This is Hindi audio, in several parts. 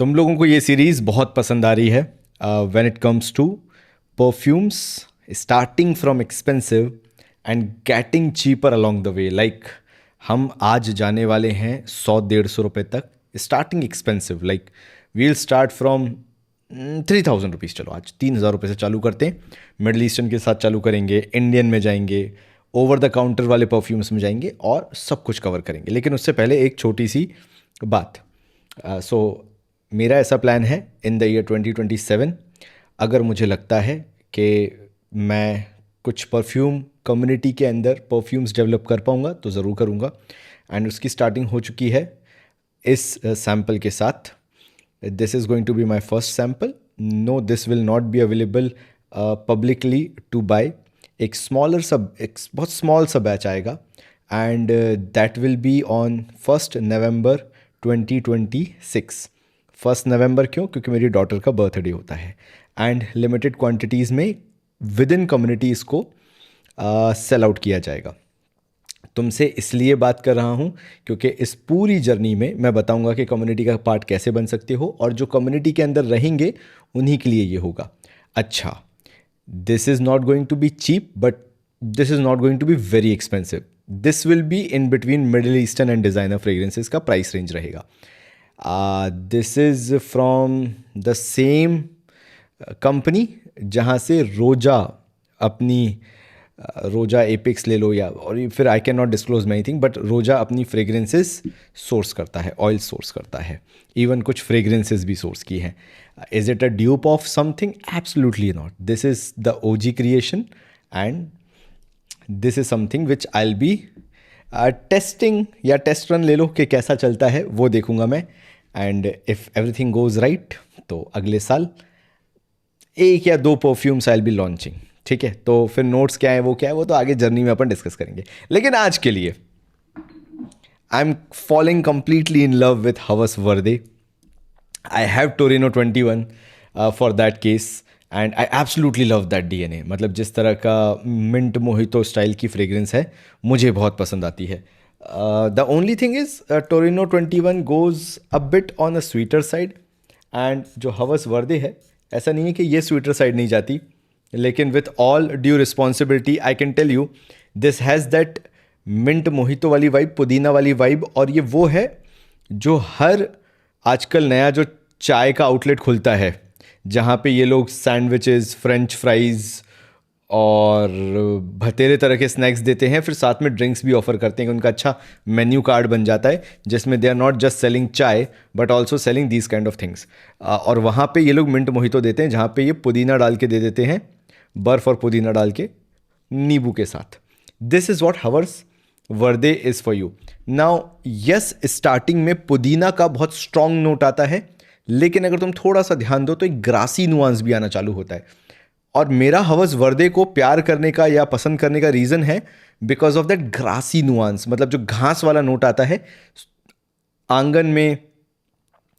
तुम लोगों को ये सीरीज़ बहुत पसंद आ रही है when it comes to perfumes starting from expensive and getting cheaper along the way. Like हम आज जाने वाले हैं 100-150 रुपये तक starting expensive. Like we'll start from 3000 rupees. चलो आज 3000 रुपये से चालू करते हैं। मिडल ईस्टर्न के साथ चालू करेंगे, इंडियन में जाएंगे, ओवर द काउंटर वाले परफ्यूम्स में जाएंगे और सब कुछ कवर करेंगे। लेकिन उससे पहले एक छोटी सी बात। मेरा ऐसा प्लान है इन द ईयर 2027, अगर मुझे लगता है कि मैं कुछ परफ्यूम कम्युनिटी के अंदर परफ्यूम्स डेवलप कर पाऊँगा तो ज़रूर करूँगा। एंड उसकी स्टार्टिंग हो चुकी है इस सैम्पल के साथ। This is going to be my first sample. No, this will not be available publicly to buy. एक बहुत स्मॉल सा बैच आएगा and that will be on 1 November 2026। 1 नवंबर क्यों? क्योंकि मेरी डॉटर का बर्थडे होता है एंड लिमिटेड क्वांटिटीज़ में विद इन कम्युनिटी इसको सेल आउट किया जाएगा। तुमसे इसलिए बात कर रहा हूँ क्योंकि इस पूरी जर्नी में मैं बताऊँगा कि कम्युनिटी का पार्ट कैसे बन सकते हो और जो कम्युनिटी के अंदर रहेंगे उन्हीं के लिए ये होगा। अच्छा, this is not going to be cheap but this is not going to be very expensive. This will be in between middle eastern and designer fragrances का प्राइस रेंज रहेगा। This is from the same company जहाँ से रोजा एपिक्स ले लो, या और फिर I can not disclose many thing, but Roja अपनी फ्रेग्रेंसेस सोर्स करता है, ऑयल सोर्स करता है, इवन कुछ फ्रेग्रेंसेस भी सोर्स की हैं। Is it a dupe of something? Absolutely not. This is the OG creation and this is something which I will be testing, या टेस्ट रन ले लो कि कैसा चलता है वो देखूंगा मैं। And if everything goes right तो अगले साल 1 या 2 perfumes I will be launching. ठीक है, तो फिर नोट्स क्या है वो तो आगे जर्नी में अपन डिस्कस करेंगे। लेकिन आज के लिए I am following completely in love with हवस वर्दे। I have Torino 21 for that case and I absolutely love that DNA. मतलब जिस तरह का मिंट मोहितो स्टाइल की फ्रेग्रेंस है मुझे बहुत पसंद आती है। The only thing is Torino 21 goes a bit on a sweeter side and जो हवस वर्दे है ऐसा नहीं है कि ये स्वीटर साइड नहीं जाती, लेकिन with all due responsibility I can tell you this has that mint mojito वाली वाइब, पुदीना वाली वाइब। और ये वो है जो हर आजकल नया जो चाय का आउटलेट खुलता है जहाँ पे ये लोग सैंडविचेस, फ्रेंच फ्राइज़ और भतेरे तरह के स्नैक्स देते हैं, फिर साथ में ड्रिंक्स भी ऑफर करते हैं। उनका अच्छा मेन्यू कार्ड बन जाता है जिसमें they are not just selling chai but also selling these kind of things. और वहाँ पे ये लोग मिंट मोहितो देते हैं जहाँ पे ये पुदीना डाल के दे देते हैं, बर्फ़ और पुदीना डाल के नींबू के साथ। This is what hours Varde is for you. Now yes, starting में पुदीना का बहुत स्ट्रॉन्ग नोट आता है, लेकिन अगर तुम थोड़ा सा ध्यान दो तो एक ग्रासी नुआंस भी आना चालू होता है। और मेरा हवस वर्दे को प्यार करने का या पसंद करने का रीज़न है because of that grassy nuance. मतलब जो घास वाला नोट आता है आंगन में,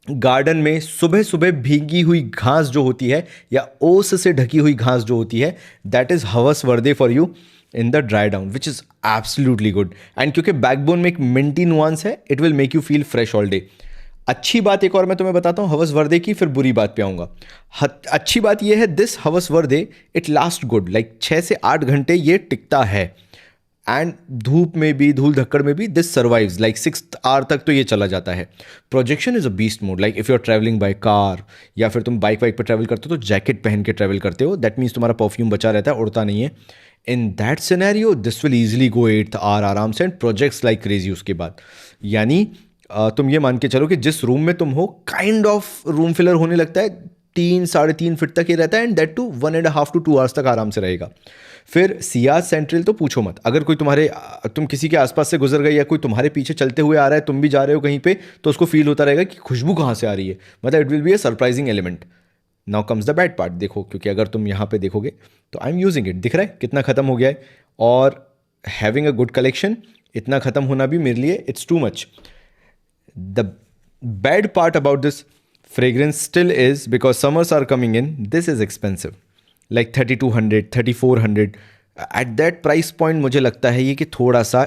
गार्डन में, सुबह सुबह भीगी हुई घास जो होती है या ओस से ढकी हुई घास जो होती है, दैट इज़ हवस वर्दे for you in the dry down, which is absolutely good. And क्योंकि बैकबोन में एक मिंटी नुआंस है, it will make you feel fresh all day. अच्छी बात एक और मैं तुम्हें बताता हूँ हवस वर्दे की, फिर बुरी बात पे आऊँगा। अच्छी बात यह है दिस हवस वर्दे इट लास्ट गुड, लाइक 6 से 8 घंटे ये टिकता है। एंड धूप में भी, धूल धक्कड़ में भी दिस सर्वाइव्स, लाइक 6 आवर तक तो ये चला जाता है। Projection is a beast mode. Like if you are travelling by car या फिर तुम बाइक वाइक पर ट्रैवल करते हो तो जैकेट पहन के ट्रैवल करते हो, दैट मीन्स तुम्हारा परफ्यूम बचा रहता है, उड़ता नहीं है। In that scenario this will easily go 8 hour आराम से एंड प्रोजेक्ट्स लाइक क्रेजी उसके बाद। यानी तुम ये मान के चलो कि जिस रूम में तुम हो काइंड ऑफ रूम फिलर होने लगता है, 3-3.5 फीट तक ये रहता है and that too 1.5 to 2 hours तक आराम से रहेगा। फिर सियाज सेंट्रल तो पूछो मत। अगर कोई तुम किसी के आसपास से गुजर गए या कोई तुम्हारे पीछे चलते हुए आ रहा है, तुम भी जा रहे हो कहीं पे, तो उसको फील होता रहेगा कि खुशबू कहाँ से आ रही है। मतलब it will be a surprising element. Now comes the bad part. देखो, क्योंकि अगर तुम यहाँ पे देखोगे तो आई एम यूजिंग इट, दिख रहा है कितना ख़त्म हो गया है। और हैविंग अ गुड कलेक्शन, इतना ख़त्म होना भी मेरे लिए it's too much. The bad part about this fragrance still is because summers are coming in, this is expensive, like 3200, 3400. At that price point मुझे लगता है ये कि थोड़ा सा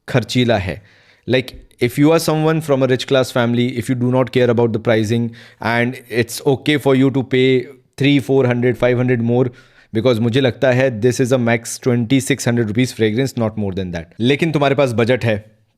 खर्चीला है। Like if you are someone from a rich class family, if you do not care about the pricing and it's okay for you to pay 300, 400, 500 more, because मुझे लगता है this is a max 2600 rupees fragrance, not more than that. लेकिन तुम्हारे पास बजट है,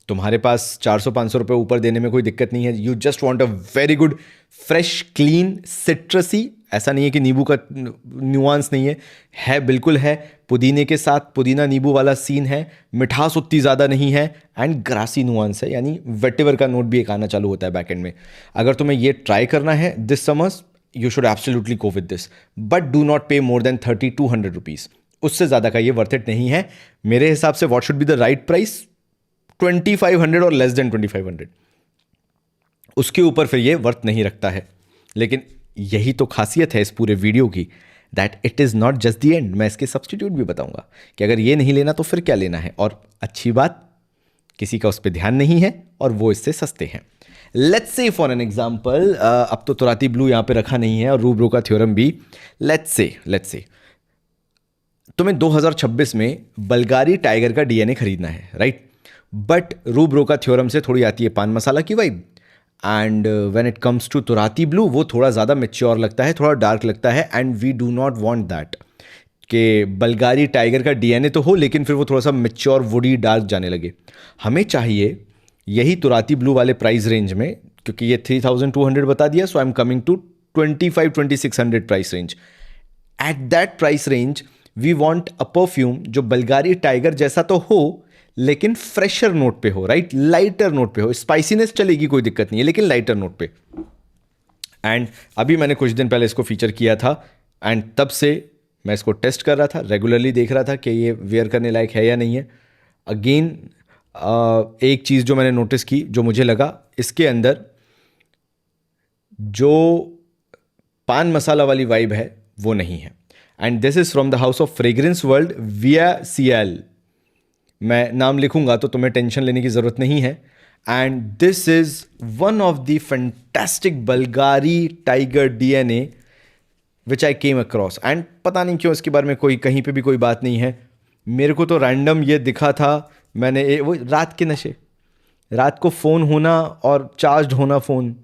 तुम्हारे पास 400-500 रुपये ऊपर देने में कोई दिक्कत नहीं है. You just want a very good fresh clean सिट्रसी. ऐसा नहीं है कि नींबू का न्यूआंस नहीं है बिल्कुल है. पुदीने के साथ पुदीना नींबू वाला सीन है, मिठास उतनी ज़्यादा नहीं है एंड ग्रासी नुआंस है, यानी वेटिवर का नोट भी एक आना चालू होता है बैक एंड में. अगर तुम्हें ये ट्राई करना है this summers, you should absolutely go with this, but do not पे मोर देन 30-200 रुपीज़. उससे ज़्यादा का ये वर्थ इट नहीं है मेरे हिसाब से. What should be the right price? 2500 और लेस देन 2500. उसके ऊपर फिर ये वर्थ नहीं रखता है. लेकिन यही तो खासियत है इस पूरे वीडियो की, that it is not just the end. मैं इसके सब्सटीट्यूट भी बताऊंगा कि अगर ये नहीं लेना तो फिर क्या लेना है. और अच्छी बात, किसी का उस पर ध्यान नहीं है और वो इससे सस्ते हैं. Let's say for an example, अब तो तुराती ब्लू यहाँ पे रखा नहीं है और रूब्रो का थ्योरम भी. लेट्स से तुम्हें 2026 में बल्गारी टाइगर का डीएनए खरीदना है, राइट? बट रूब्रो का थ्योरम से थोड़ी आती है पान मसाला की vibe. And when it comes to Turathi Blue, वो थोड़ा ज़्यादा मेच्योर लगता है, थोड़ा डार्क लगता है. And we do not want that कि बल्गारी टाइगर का डीएनए तो हो लेकिन फिर वो थोड़ा सा मेच्योर वुडी डार्क जाने लगे. हमें चाहिए यही तुराती ब्लू वाले प्राइस रेंज में, क्योंकि ये 3200 बता दिया, so I am coming to 25-2600 price range. At that price range we want a perfume जो बल्गारी टाइगर जैसा तो हो लेकिन फ्रेशर नोट पे हो, राइट? लाइटर नोट पे हो. स्पाइसीनेस चलेगी, कोई दिक्कत नहीं है, लेकिन लाइटर नोट पे. एंड अभी मैंने कुछ दिन पहले इसको फीचर किया था एंड तब से मैं इसको टेस्ट कर रहा था, रेगुलरली देख रहा था कि ये वेयर करने लायक है या नहीं है. अगेन एक चीज़ जो मैंने नोटिस की, जो मुझे लगा, इसके अंदर जो पान मसाला वाली वाइब है वो नहीं है. And this is from the house of fragrance world VICL. मैं नाम लिखूंगा तो तुम्हें टेंशन लेने की ज़रूरत नहीं है. And this is one of the fantastic Bvlgari Tiger DNA which I came across. And पता नहीं क्यों इसके बारे में कोई कहीं पे भी कोई बात नहीं है. मेरे को तो रैंडम ये दिखा था. मैंने वो रात के नशे, रात को फ़ोन होना और चार्ज होना फ़ोन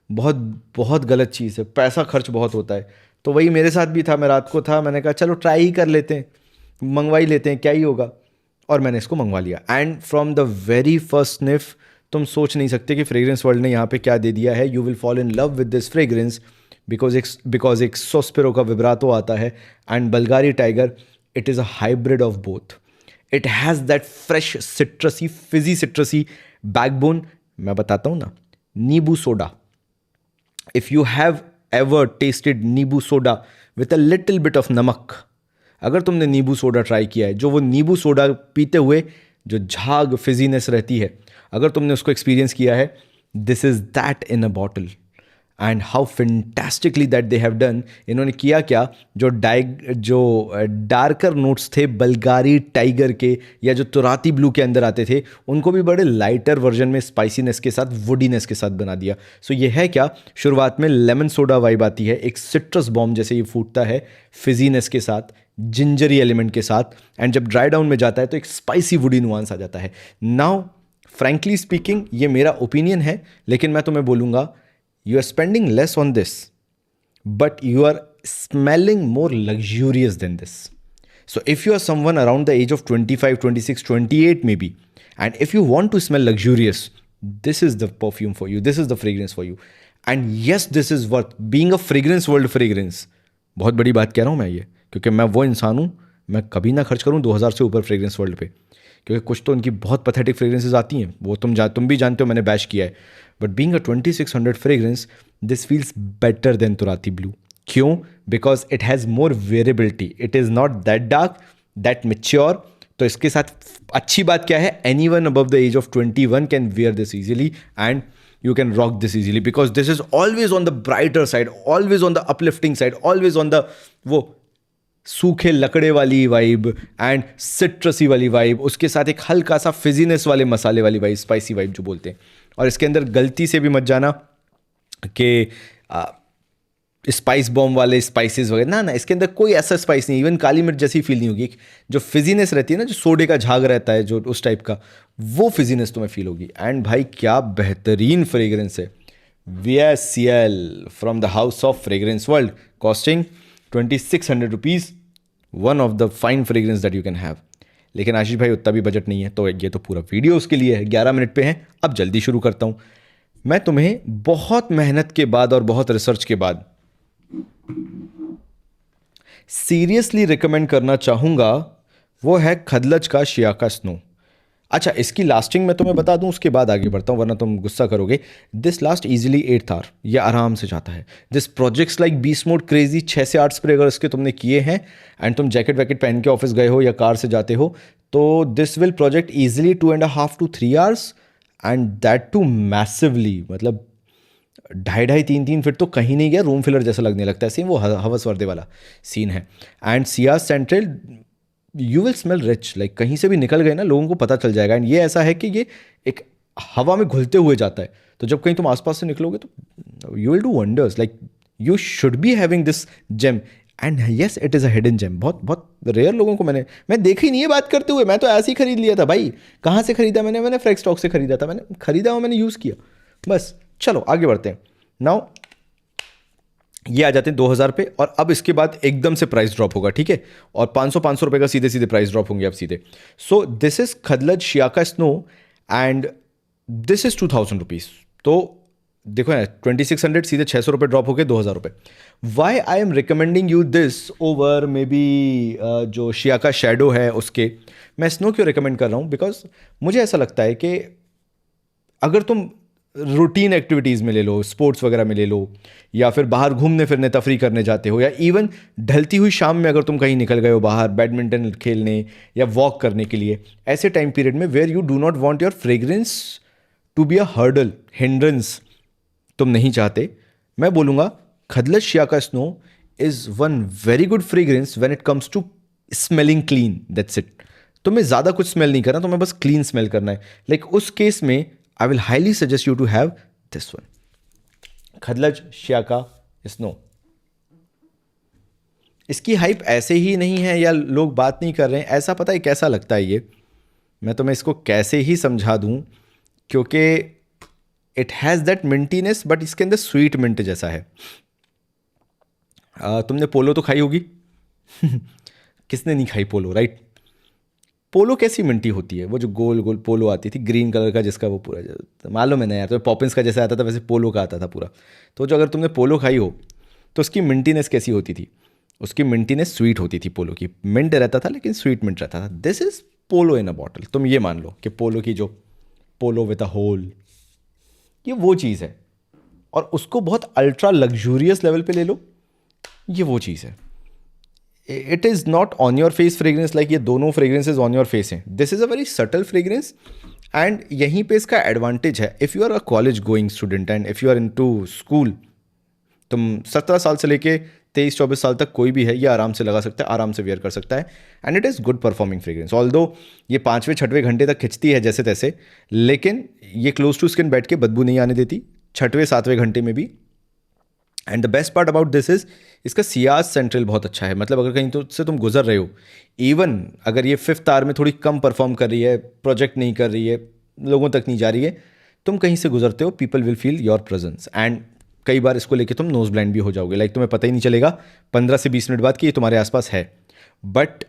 बहुत बहुत गलत चीज़ है. पैसा खर्च बहुत होता है. तो वही मेरे साथ भी था. मैं रात को था, मैंने कहा चलो ट्राई ही कर लेते हैं, मंगवा ही लेते हैं, क्या ही होगा. और मैंने इसको मंगवा लिया. And from the very first sniff तुम सोच नहीं सकते कि फ्रेग्रेंस वर्ल्ड ने यहाँ पे क्या दे दिया है. You will fall in love with this fragrance because एक सोस्पेरो का विब्रातो आता है and Bvlgari Tiger, it is a hybrid of both. It has that fresh citrusy, fizzy citrusy backbone. मैं बताता हूँ ना, नींबू soda. If you have ever tasted nimbu soda with a little bit of namak, अगर तुमने नींबू सोडा ट्राई किया है, जो वो नींबू सोडा पीते हुए जो झाग फिजीनेस रहती है, अगर तुमने उसको एक्सपीरियंस किया है, this is that in a bottle. And how fantastically that they have done. इन्होंने किया क्या, जो डार्कर नोट्स थे बल्गारी टाइगर के या जो तुराती ब्लू के अंदर आते थे, उनको भी बड़े लाइटर वर्जन में स्पाइसीनेस के साथ, वुडीनेस के साथ बना दिया. सो ये है क्या, शुरुआत में लेमन सोडा वाइब आती है, एक सिट्रस बॉम्ब जैसे ये फूटता है फिजीनेस के साथ, जिंजरी एलिमेंट के साथ. एंड जब ड्राई डाउन में जाता है तो एक स्पाइसी वुडी नुआंस आ जाता है. नाउ फ्रैंकली स्पीकिंग, ये मेरा ओपिनियन है, लेकिन मैं तुम्हें बोलूँगा, you are spending less on this, but you are smelling more luxurious than this. So if you are someone around the age of 25, 26, 28 maybe, and if you want to smell luxurious, this is the perfume for you, this is the fragrance for you. And yes, this is worth being a fragrance world fragrance. बहुत बड़ी बात कह रहा हूँ मैं ये, क्योंकि मैं वो इंसान हूँ, मैं कभी ना खर्च करूँ 2000 से ऊपर फ्रेग्रेंस वर्ल्ड पे, क्योंकि कुछ तो उनकी बहुत पथेटिक फ्रेग्रेंसेज आती हैं, वो तुम भी जानते हो, मैंने बैश किया है. But being a 2600 fragrance, this feels better than Turathi Blue. क्यों? Because it has more variability. It is not that dark, that mature. तो इसके साथ अच्छी बात क्या है, anyone above the age of 21 can wear this easily and you can rock this easily, because this is always on the brighter side, always on the uplifting side, always on the वो सूखे लकड़े वाली वाइब एंड सिट्रसी वाली वाइब, उसके साथ एक हल्का सा फिजीनेस वाले मसाले वाली वाइब, स्पाइसी वाइब जो बोलते हैं. और इसके अंदर गलती से भी मत जाना कि स्पाइस बॉम्ब वाले स्पाइसेस वगैरह, ना ना, इसके अंदर कोई ऐसा स्पाइस नहीं, इवन काली मिर्च जैसी फील नहीं होगी। जो फिजीनेस रहती है ना, जो सोडे का झाग रहता है जो उस टाइप का, वो फिजीनेस तुम्हें फील होगी। एंड भाई क्या बेहतरीन फ्रेग्रेंस है। VSCL from the house of fragrance world, costing 2600 rupees, one of the fine fragrance that you can have. लेकिन आशीष भाई उतना भी बजट नहीं है, तो ये तो पूरा वीडियो उसके लिए है। 11 मिनट पे है, अब जल्दी शुरू करता हूँ। मैं तुम्हें बहुत मेहनत के बाद और बहुत रिसर्च के बाद सीरियसली रिकमेंड करना चाहूंगा, वो है खदलज का शियाका स्नो। अच्छा, इसकी लास्टिंग मैं तुम्हें बता दूं, उसके बाद आगे बढ़ता हूं, वरना तुम गुस्सा करोगे। दिस लास्ट इजीली 8 आवर, ये आराम से जाता है। This projects like beast mode crazy 6 से 8 स्प्रे अगर इसके तुमने किए हैं, एंड तुम जैकेट वैकेट पहन के ऑफिस गए हो या कार से जाते हो, तो this will project easily 2.5 to 3 hours, and that too massively. मतलब 2.5-3 फीट तो कहीं नहीं गया, रूम फिलर जैसा लगने लगता है। सेम वो हवस वर्दे वाला सीन है। And Ciaz central, you will smell rich, like कहीं से भी निकल गए ना, लोगों को पता चल जाएगा। एंड ये ऐसा है कि ये एक हवा में घुलते हुए जाता है, तो जब कहीं तुम आसपास से निकलोगे तो you will do wonders. Like you should be having this gem. And yes, it is a hidden gem. बहुत बहुत रेयर लोगों को मैं देखी नहीं है बात करते हुए। मैं तो ऐसे ही खरीद लिया था भाई। कहाँ से खरीदा मैंने फ्रेश स्टॉक से खरीदा था। मैंने खरीदा और मैंने यूज़ किया, बस। चलो आगे बढ़ते हैं। नाउ ये आ जाते हैं 2000 पे, और अब इसके बाद एकदम से प्राइस ड्रॉप होगा, ठीक है। और 500 रुपए का सीधे सीधे प्राइस ड्रॉप होंगे अब सीधे। So this is Khadlaj Shiyaka Snow, and this is 2000 rupees. तो देखो ना, 2600 सीधे 600 रुपये ड्रॉप हो गए 2000 रुपये। Why I am recommending you this over maybe जो शियाका शेडो है उसके। मैं स्नो क्यों रिकमेंड कर रहा हूँ, बिकॉज मुझे ऐसा लगता है कि अगर तुम रूटीन एक्टिविटीज़ में ले लो, स्पोर्ट्स वगैरह में ले लो, या फिर बाहर घूमने फिरने तफरी करने जाते हो, या इवन ढलती हुई शाम में अगर तुम कहीं निकल गए हो बाहर बैडमिंटन खेलने या वॉक करने के लिए, ऐसे टाइम पीरियड में where you do not want your fragrance to be a hurdle, hindrance तुम नहीं चाहते, मैं बोलूँगा Khadlaj Shiyaka Snow is one very good fragrance when it comes to smelling clean, that's it. तुम्हें ज़्यादा कुछ स्मेल नहीं करना, तुम्हें बस क्लीन स्मेल करना है। लाइक उस केस में I will highly suggest you to have this one, Khadlaj Shiyaka Snow. इसकी हाइप ऐसे ही नहीं है या लोग बात नहीं कर रहे हैं, ऐसा पता है कैसा लगता है ये, मैं तुम्हें इसको कैसे ही समझा दूं, क्योंकि इट हैज़ दैट मिंटीनेस, बट इसके अंदर स्वीट मिंट जैसा है। तुमने पोलो तो खाई होगी किसने नहीं खाई पोलो, राइट? पोलो कैसी मिंटी होती है, वो जो गोल गोल पोलो आती थी ग्रीन कलर का, जिसका वो पूरा, मालूम है ना यार, तो पॉपिंस का जैसा आता था वैसे पोलो का आता था पूरा। तो जो अगर तुमने पोलो खाई हो तो उसकी मिंटीनेस कैसी होती थी? उसकी मिंटीनेस स्वीट होती थी। पोलो की मिंट रहता था लेकिन स्वीट मिंट रहता था। This is polo in a bottle. तुम ये मान लो कि पोलो की जो पोलो विद अ होल, ये वो चीज़ है। और उसको बहुत अल्ट्रा लग्जूरियस लेवल पे ले लो, ये वो चीज़ है। It is not on your face fragrance like ये दोनों फ्रेग्रेंसेज ऑन योर फेस हैं। This is a very subtle fragrance, and यहीं पे इसका एडवांटेज है। If you are a college going student and if you are into school, तुम 17 साल से लेके 23-24 साल तक कोई भी है ये आराम से लगा सकता है, आराम से वेयर कर सकता है। And it is good performing fragrance. Although ये 5वें-6वें घंटे तक खिंचती है जैसे तैसे, लेकिन ये क्लोज टू स्किन बैठ के बदबू नहीं आने देती 6वें-7वें घंटे में भी। And the best part about this is इसका सियाज सेंट्रल बहुत अच्छा है। मतलब अगर कहीं तो से तुम गुजर रहे हो, इवन अगर ये 5th आवर में थोड़ी कम परफॉर्म कर रही है, प्रोजेक्ट नहीं कर रही है, लोगों तक नहीं जा रही है, तुम कहीं से गुजरते हो, people will feel your presence. And कई बार इसको लेके तुम नोज ब्लाइंड भी हो जाओगे। लाइक तुम्हें पता ही नहीं चलेगा 15 से 20 मिनट बाद कि ये तुम्हारे आसपास है। बट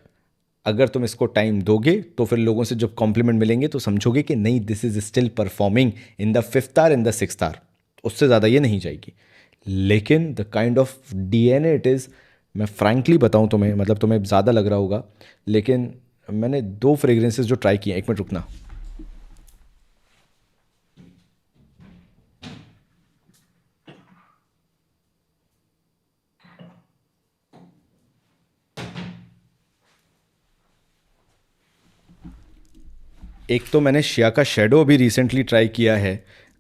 अगर तुम इसको टाइम दोगे तो फिर लोगों से जब कॉम्प्लीमेंट मिलेंगे तो समझोगे कि नहीं, this is still performing in the 5th hour, in the 6th hour, उससे ज़्यादा ये नहीं जाएगी। लेकिन the kind of DNA it is, मैं फ्रैंकली बताऊं तुम्हें, मतलब तुम्हें ज़्यादा लग रहा होगा, लेकिन मैंने 2 फ्रेग्रेंसेस जो ट्राई किए, 1 मिनट रुकना। एक तो मैंने शियाका शेडो अभी रिसेंटली ट्राई किया है,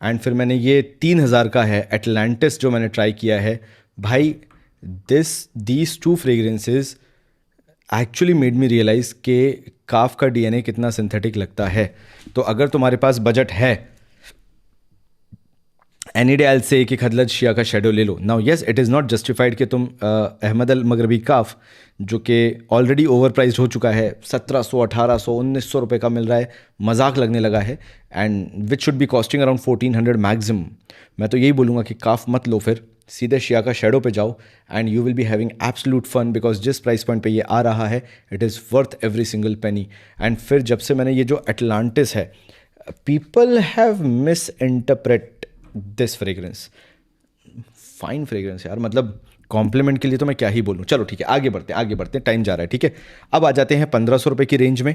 एंड फिर मैंने ये 3000 का है एटलांटिस जो मैंने ट्राई किया है। भाई these 2 fragrances actually made me realise कि काफ का DNA कितना सिंथेटिक लगता है। तो अगर तुम्हारे पास बजट है एनी डे आई से कि खदलत शिया का शेडो ले लो. Now yes, it is not justified कि तुम अहमद अल मगरबी काफ जो कि ऑलरेडी ओवर प्राइज हो चुका है, 1700 1800 1900 रुपये का मिल रहा है, मजाक लगने लगा है, and which should be costing around 1400 maximum. मैं तो यही बोलूँगा कि काफ मत लो, फिर सीधे शिया का शेडो पे जाओ and you will be having absolute fun, because जिस प्राइस पॉइंट पे ये आ रहा है it is worth every single penny. And फिर जब से मैंने ये जो एटलांटिस है, people have misinterpret this fragrance. Fine fragrance यार, मतलब कॉम्प्लीमेंट के लिए तो मैं क्या ही बोलूँ. चलो ठीक है, आगे बढ़ते हैं, टाइम जा रहा है. ठीक है, अब आ जाते हैं 1500 रुपये की रेंज में.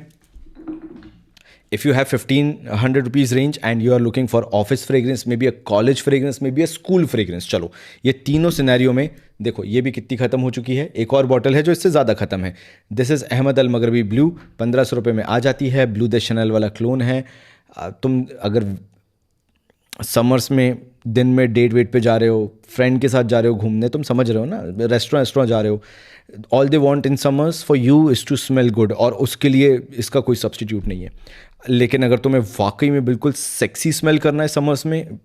If you have 1500 rupees range and you are looking for office fragrance, maybe a college fragrance, maybe a school fragrance. चलो ये तीनों सिनेरियो में देखो, ये भी कितनी ख़त्म हो चुकी है. एक और बॉटल है जो इससे ज़्यादा ख़त्म है. दिस इज़ अहमद अल मगरबी ब्लू, 1500 रुपये में आ जाती है. ब्लू द शनल वाला क्लोन है. तुम अगर समर्स में दिन में डेट वेट पे जा रहे हो, फ्रेंड के साथ जा रहे हो घूमने, तुम समझ रहे हो ना, रेस्टोरेंट जा रहे हो, all they want in summers for you is to smell good, और उसके लिए इसका कोई सब्स्टिट्यूट नहीं है. लेकिन अगर तुम्हें वाकई में बिल्कुल सेक्सी स्मेल करना है समर्स में,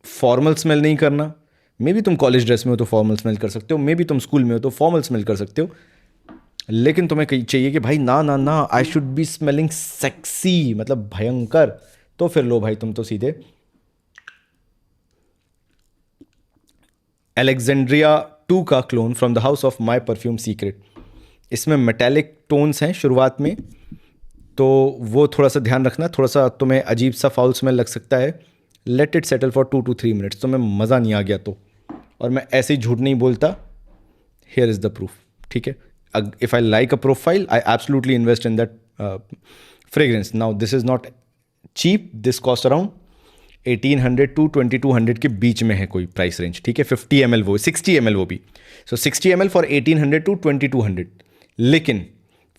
फॉर्मल स्मेल नहीं करना, मे बी तुम कॉलेज ड्रेस में हो तो फॉर्मल स्मेल कर सकते हो, मे बी तुम स्कूल में हो तो फॉर्मल स्मेल कर सकते हो, लेकिन तुम्हें चाहिए कि भाई ना ना ना, I should be smelling sexy, मतलब भयंकर, तो फिर लो भाई, तुम तो सीधे अलेक्जेंड्रिया 2 का clone from the house of my perfume secret. इसमें मेटेलिक टोन्स हैं शुरुआत में, तो वो थोड़ा सा ध्यान रखना. थोड़ा सा तुम्हें अजीब सा फाउल स्मेल लग सकता है. Let it settle for 2 to 3 minutes. तुम्हें मज़ा नहीं आ गया तो, और मैं ऐसे ही झूठ नहीं बोलता, हियर इज़ द प्रूफ. ठीक है, if I like a profile I absolutely invest in that fragrance. Now this is not cheap, this cost around 1800 to 2200 के बीच में है कोई प्राइस रेंज. ठीक है, 50 ml वो, 60 ml वो भी. सो 60 ml फॉर 1800 to 2200. लेकिन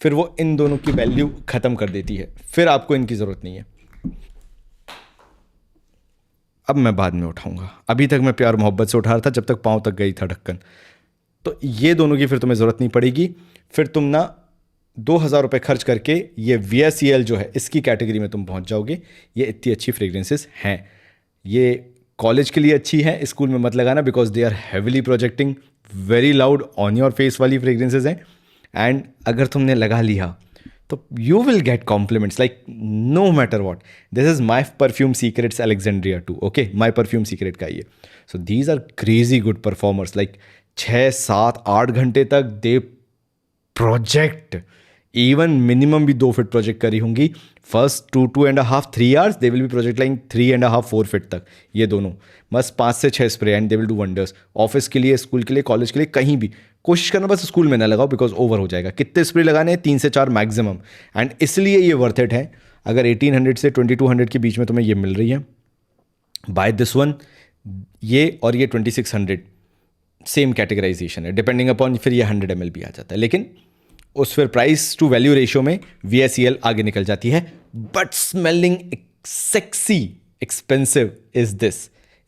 फिर वो इन दोनों की वैल्यू ख़त्म कर देती है, फिर आपको इनकी ज़रूरत नहीं है. अब मैं बाद में उठाऊंगा, अभी तक मैं प्यार मोहब्बत से उठा रहा था जब तक पाँव तक गई था ढक्कन. तो ये दोनों की फिर तुम्हें ज़रूरत नहीं पड़ेगी. फिर तुम ना 2000 रुपये खर्च करके ये VSEL जो है इसकी कैटेगरी में तुम पहुंच जाओगे. ये इतनी अच्छी फ्रेग्रेंसेस हैं. ये कॉलेज के लिए अच्छी है, स्कूल में मत लगाना, because they are heavily projecting, very loud on your face वाली फ्रेग्रेंसेज हैं. एंड अगर तुमने लगा लिया तो you will get compliments like no matter what. This is my perfume secrets Alexandria 2. Okay, my perfume secret का ये. So these are crazy good performers, like 6 7 8 घंटे तक दे प्रोजेक्ट. इवन मिनिमम भी 2 फीट प्रोजेक्ट करी होंगी. First 2.5 3 hours they will be project like 3.5 4 feet तक. ये दोनों बस 5 से 6 spray and they will do wonders. Office के लिए, स्कूल के लिए, कॉलेज के लिए, कहीं भी कोशिश करना बस स्कूल में ना लगाओ, बिकॉज ओवर हो जाएगा. कितने स्प्रे लगाने हैं? 3 से 4 मैक्सिमम. एंड इसलिए ये वर्थ इट है. अगर 1800 से 2200 के बीच में तुम्हें ये मिल रही है, बाय दिस वन. ये और ये 2600 सेम कैटेगराइजेशन है, डिपेंडिंग अपॉन फिर ये 100 ml भी आ जाता है. लेकिन उस फिर प्राइस टू वैल्यू रेशियो में VSEL आगे निकल जाती है. But smelling sexy expensive is this.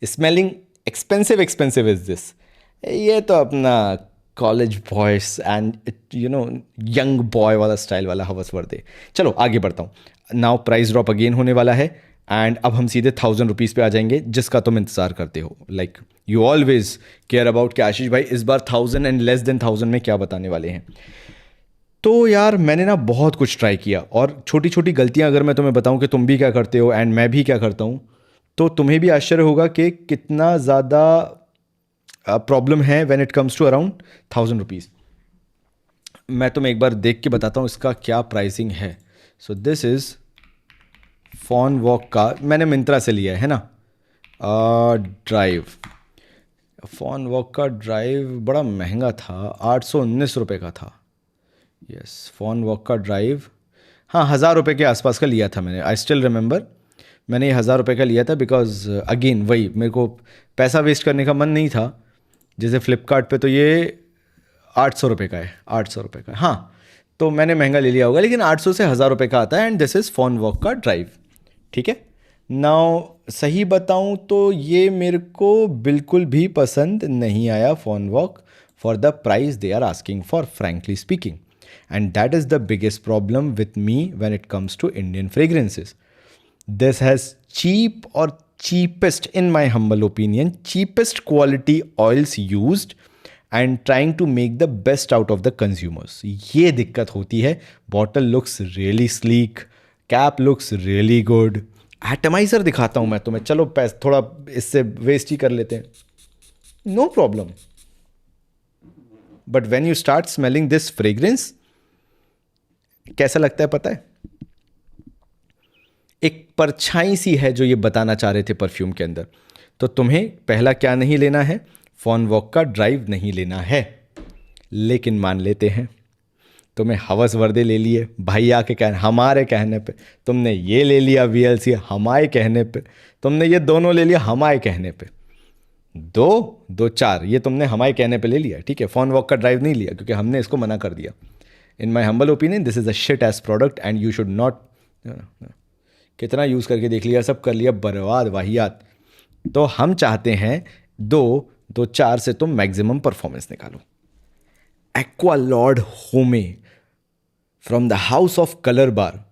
Smelling expensive is this. ये तो अपना college boys and you know young boy वाला स्टाइल वाला हवस वर्दे. चलो आगे बढ़ता हूँ. नाउ प्राइस ड्रॉप अगेन होने वाला है एंड अब हम सीधे 1000 रुपीज़ पे आ जाएंगे, जिसका तुम इंतजार करते हो. Like you always care about कि आशीष भाई इस बार 1000 एंड लेस देन 1000 में क्या बताने वाले हैं. तो यार मैंने ना बहुत कुछ ट्राई किया, और छोटी छोटी गलतियां अगर मैं तुम्हें बताऊं कि तुम भी क्या करते हो एंड मैं भी क्या करता हूं, तो तुम्हें भी आश्चर्य होगा कि कितना ज़्यादा प्रॉब्लम है when it comes to around 1000 rupees. मैं तुम्हें एक बार देख के बताता हूँ इसका क्या प्राइसिंग है. So this is fawn walk का, मैंने मिंत्रा से लिया है ना, ड्राइव. फॉन वॉक का ड्राइव बड़ा महंगा था, 819 रुपये का था. यस, फॉन वॉक का ड्राइव, हाँ 1000 रुपये के आसपास का लिया था मैंने. आई स्टिल रिमेंबर मैंने ये 1000 रुपये का लिया था, बिकॉज अगेन वही, मेरे को पैसा वेस्ट करने का मन नहीं था. जैसे फ्लिपकार्ट पे तो ये 800 रुपये का है, 800 रुपये का, हाँ तो मैंने महंगा ले लिया होगा, लेकिन 800 से 1000 रुपये का आता है. And this is fawn walk का ड्राइव. ठीक है. नाउ सही बताऊँ तो ये मेरे को बिल्कुल भी पसंद नहीं आया fawn walk, for the price they are asking for, frankly speaking. And that is the biggest problem with me when it comes to Indian fragrances. This has cheap और cheapest, in my humble opinion, cheapest quality oils used and trying to make the best out of the consumers. ये दिक्कत होती है. Bottle looks really sleek, cap looks really good. एटमाइजर दिखाता हूँ मैं तुम्हें, चलो पैसे थोड़ा इससे वेस्ट ही कर लेते हैं, no problem. But when you start smelling this fragrance, कैसा लगता है पता है? एक परछाई सी है जो ये बताना चाह रहे थे परफ्यूम के अंदर. तो तुम्हें पहला क्या नहीं लेना है? फॉन वॉक का ड्राइव नहीं लेना है. लेकिन मान लेते हैं तुम्हें हवस वर्दे ले लिए, भैया के कहने, हमारे कहने पे. तुमने ये ले लिया VLC हमारे कहने पे. तुमने ये दोनों ले लिया हमारे कहने पे. दो चार ये तुमने हमारे कहने पे ले लिया, ठीक है. फॉन वॉक का ड्राइव नहीं लिया क्योंकि हमने इसको मना कर दिया. In my humble opinion this is a shit edge product and you should not. कितना यूज़ करके देख लिया, सब कर लिया, बर्बाद, वाहियात. तो हम चाहते हैं दो चार से तुम मैक्सिमम परफॉर्मेंस निकालो. Aqua lord homme from the house of colour bar.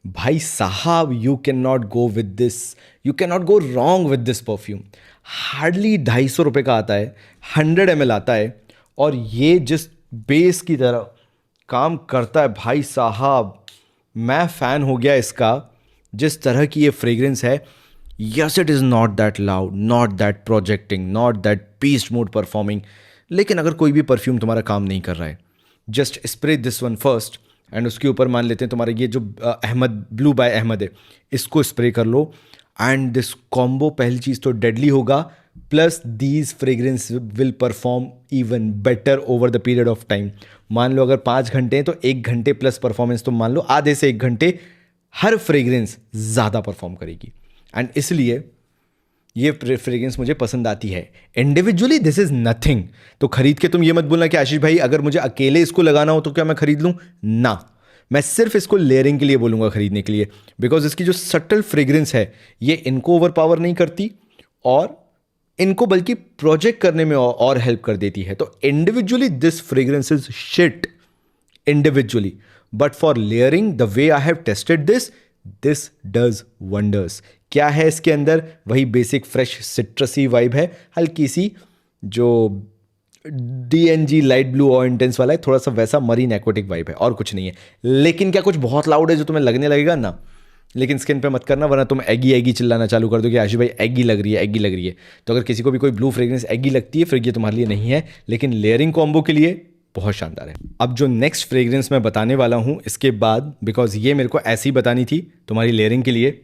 भाई साहब, you can not go with this, you can not go wrong with this perfume. Hardly 250 रुपये का आता है, 100 ml आता है, और ये जिस बेस की तरह काम करता है भाई साहब, मैं फ़ैन हो गया इसका. जिस तरह की ये फ्रेग्रेंस है, yes it is not that loud, not that projecting, not that beast mode performing. लेकिन अगर कोई भी परफ्यूम तुम्हारा काम नहीं कर रहा है, just spray this one first and उसके ऊपर मान लेते हैं तुम्हारा ये जो अहमद ब्लू बाय अहमद है, इसको स्प्रे कर लो. एंड दिस कॉम्बो, पहली चीज़ तो डेडली होगा, plus these fragrance will perform even better over the period of time. मान लो अगर 5 घंटे हैं तो 1 घंटे प्लस परफॉर्मेंस, तो मान लो आधे से 1 घंटे हर फ्रेग्रेंस ज़्यादा परफॉर्म करेगी. एंड इसलिए ये फ्रेग्रेंस मुझे पसंद आती है. Individually this is nothing. तो खरीद के तुम ये मत बोलना कि आशीष भाई अगर मुझे अकेले इसको लगाना हो तो क्या मैं खरीद लूँ, ना. मैं सिर्फ इसको लेयरिंग के लिए बोलूँगा खरीदने के लिए, बिकॉज इसकी जो सटल फ्रेग्रेंस है ये इनको ओवर पावर नहीं करती और इनको बल्कि प्रोजेक्ट करने में और हेल्प कर देती है. तो individually this fragrance is shit individually, but for layering the way I have tested this does wonders. क्या है इसके अंदर? वही बेसिक फ्रेश सिट्रसी वाइब है, हल्की सी जो DNG लाइट ब्लू और इंटेंस वाला है, थोड़ा सा वैसा मरीन एक्वाटिक वाइब है, और कुछ नहीं है. लेकिन क्या कुछ बहुत लाउड है जो तुम्हें लगने लगेगा ना? लेकिन स्किन पे मत करना, वरना तुम एगी चिल्लाना चालू कर दो कि आशीष भाई एगी लग रही है, एगी लग रही है. तो अगर किसी को भी कोई ब्लू फ्रेग्रेंस एगी लगती है फिर ये तुम्हारे लिए नहीं है, लेकिन लेयरिंग कॉम्बो के लिए बहुत शानदार है. अब जो नेक्स्ट फ्रेग्रेंस मैं बताने वाला हूँ इसके बाद, बिकॉज ये मेरे को ऐसी बतानी थी तुम्हारी लेयरिंग के लिए.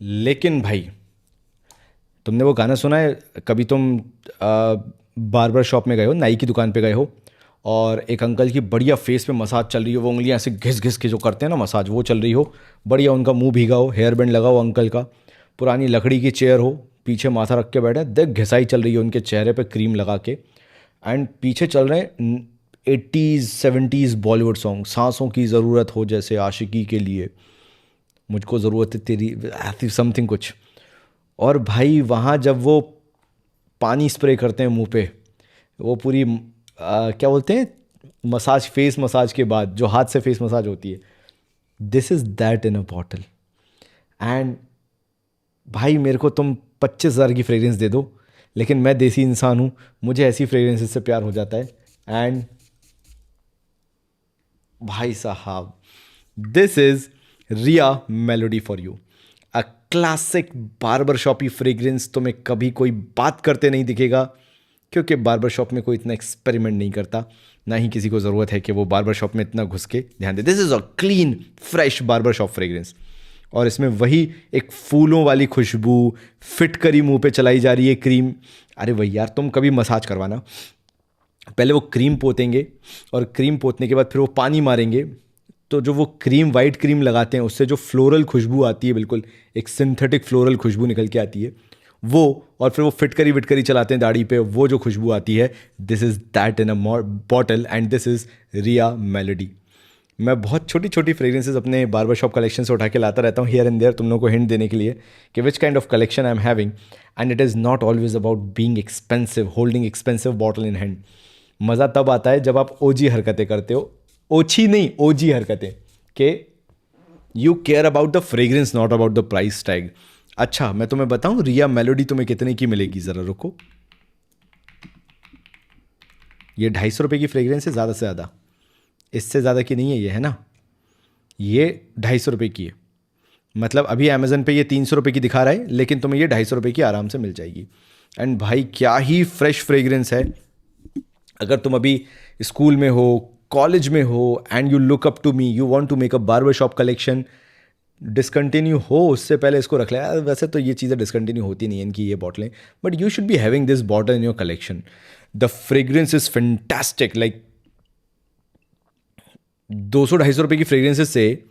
लेकिन भाई तुमने वो गाना सुना है कभी? तुम बार्बर शॉप में गए हो, नाई की दुकान पे गए हो, और एक अंकल की बढ़िया फेस पे मसाज चल रही हो, वो उंगलियां ऐसे घिस घिस के जो करते हैं ना मसाज, वो चल रही हो, बढ़िया उनका मुंह भीगा हो, हेयर बैंड लगा हो अंकल का, पुरानी लकड़ी की चेयर हो, पीछे माथा रख के बैठे, देख घिसाई चल रही है उनके चेहरे पे क्रीम लगा के, एंड पीछे चल रहे हैं 80s 70s बॉलीवुड सॉन्ग, सांसों की ज़रूरत हो जैसे आशिकी के लिए, मुझको ज़रूरत है तेरी, समथिंग कुछ. और भाई वहाँ जब वो पानी स्प्रे करते हैं मुंह पे, वो पूरी क्या बोलते हैं मसाज, फेस मसाज के बाद जो हाथ से फेस मसाज होती है, this is that in a bottle. And भाई मेरे को तुम 25,000 की फ्रेग्रेंस दे दो, लेकिन मैं देसी इंसान हूँ, मुझे ऐसी फ्रेग्रेंसेस से प्यार हो जाता है. एंड भाई साहब, दिस इज़ रिया melody for you, a classic barber shoppy fragrance. तुम्हें कभी कोई बात करते नहीं दिखेगा, क्योंकि बार्बर शॉप में कोई इतना एक्सपेरिमेंट नहीं करता, ना ही किसी को ज़रूरत है कि वो बार्बर शॉप में इतना घुस के ध्यान दे. This is a clean fresh barber shop fragrance, और इसमें वही एक फूलों वाली खुशबू फिट करी मुंह पे चलाई जा रही है, क्रीम. अरे वही यार, तुम कभी मसाज करवाना, पहले वो क्रीम पोतेंगे, और क्रीम पोतने के बाद फिर वो पानी मारेंगे, तो जो वो क्रीम, वाइट क्रीम लगाते हैं, उससे जो फ्लोरल खुशबू आती है, बिल्कुल एक सिंथेटिक फ्लोरल खुशबू निकल के आती है वो, और फिर वो फिटकरी विटकरी चलाते हैं दाढ़ी पे, वो जो खुशबू आती है, this is that in a bottle, and this is रिया मेलोडी. मैं बहुत छोटी छोटी फ्रेग्रेंसेस अपने बार्बर शॉप कलेक्शन से उठा के लाता रहता हूँ हियर एंड देयर, तुम लोगों को हिंट देने के लिए कि which kind of collection I am having. And it is not always about being expensive, holding expensive bottle in hand. मज़ा तब आता है जब आप ओजी हरकतें करते हो, ओछी नहीं ओजी हरकतें, के you care about the fragrance, not about the price tag. अच्छा मैं तुम्हें बताऊं, रिया मेलोडी तुम्हें कितने की मिलेगी, ज़रा रुको। ये 250 रुपये की फ्रेग्रेंस है, ज़्यादा से ज़्यादा, इससे ज़्यादा की नहीं है ये, है ना। ये 250 रुपये की है, मतलब अभी अमेजन पे ये 300 रुपये की दिखा रहा है, लेकिन तुम्हें ये 250 रुपये की आराम से मिल जाएगी। एंड भाई क्या ही फ्रेश फ्रेग्रेंस है। अगर तुम अभी स्कूल में हो, कॉलेज में हो, and you look up to me, you want to make a barber shop collection, discontinue हो उससे पहले इसको रख लिया। वैसे तो ये चीज़ें डिसकंटिन्यू होती नहीं है इनकी ये बॉटलें, but you should be having this bottle in your collection. The fragrance is fantastic. Like 200-250 रुपये की फ्रेग्रेंसेस से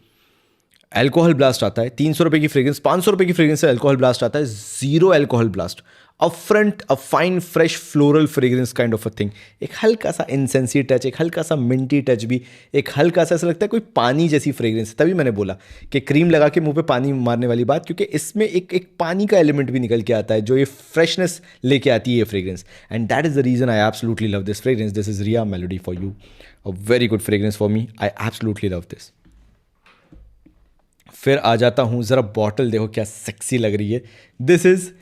अल्कोहल ब्लास्ट आता है, 300 रुपये की फ्रेग्रेंस, 500 रुपये की फ्रेग्रेंस से अल्कोहल ब्लास्ट आता है, zero alcohol blast, up front a fine fresh floral fragrance kind of a thing. एक हल्का सा इंसेंसी टच, एक हल्का सा मिंटी टच भी, एक हल्का सा ऐसा लगता है कोई पानी जैसी फ्रेग्रेंस है। तभी मैंने बोला कि क्रीम लगा के मुंह पे पानी मारने वाली बात, क्योंकि इसमें एक पानी का एलिमेंट भी निकल के आता है जो ये फ्रेशनेस लेके आती है ये fragrance. And that is the reason I absolutely love this fragrance. This is रिया melody for you, a very good fragrance for me, I absolutely love this. फिर आ जाता हूं, जरा बॉटल देखो क्या सेक्सी लग रही है। दिस इज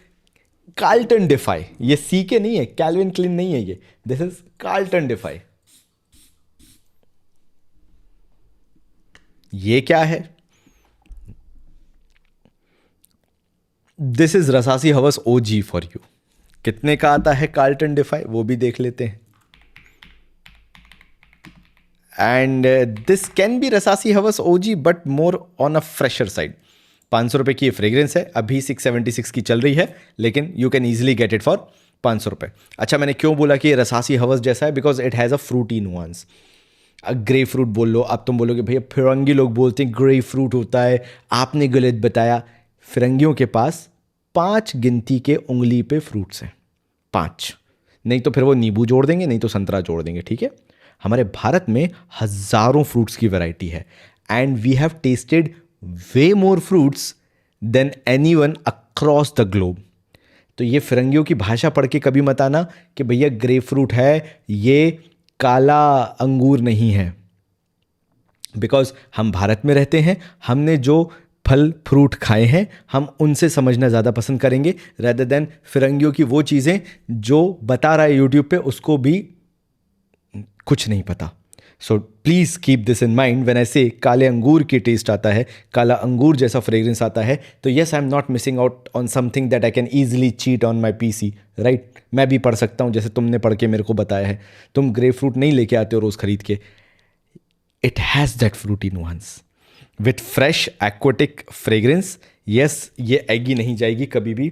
कार्ल्टन डिफाई, ये सी के नहीं है, कैल्विन क्लीन नहीं है ये, दिस इज कार्ल्टन डिफाई। ये क्या है? This is रसासी Hawas OG for you. कितने का आता है कार्ल्टन डिफाई, वो भी देख लेते हैं। And this can be Rasasi Hawas OG but more on a fresher side. 500 रुपये की ये फ्रेग्रेंस है, अभी 676 की चल रही है, लेकिन you can easily get it for 500 रुपये। अच्छा मैंने क्यों बोला कि ये रसासी हवस जैसा है? Because it has a fruity nuance. Grapefruit बोल लो, अब तुम बोलोगे भैया फिरंगी लोग बोलते हैं ग्रे फ्रूट होता है, आपने गलत बताया। फिरंगियों के पास 5 गिनती के उंगली पे फ्रूट्स हैं, 5, नहीं तो फिर वो नींबू जोड़ देंगे, नहीं तो संतरा जोड़ देंगे, ठीक है। हमारे भारत में हजारों फ्रूट्स की वैरायटी है, and we have tested way more fruits than anyone across the globe. तो ये फिरंगियों की भाषा पढ़ के कभी मत आना कि भैया ग्रेप फ्रूट है, ये काला अंगूर नहीं है। बिकॉज हम भारत में रहते हैं, हमने जो फल फ्रूट खाए हैं हम उनसे समझना ज़्यादा पसंद करेंगे, रेदर देन फिरंगियों की वो चीज़ें जो बता रहा है यूट्यूब पे उसको भी कुछ नहीं पता। So please keep this in mind when I से काले अंगूर की टेस्ट आता है, काला अंगूर जैसा फ्रेग्रेंस आता है, तो yes I am not missing out on something that I can easily cheat on my PC, right. मैं भी पढ़ सकता हूँ जैसे तुमने पढ़ के मेरे को बताया है। तुम ग्रेप फ्रूट नहीं लेके आते हो रोज़ खरीद के, it has that fruity nuance with fresh aquatic fragrance. Yes ये एगी नहीं जाएगी कभी भी,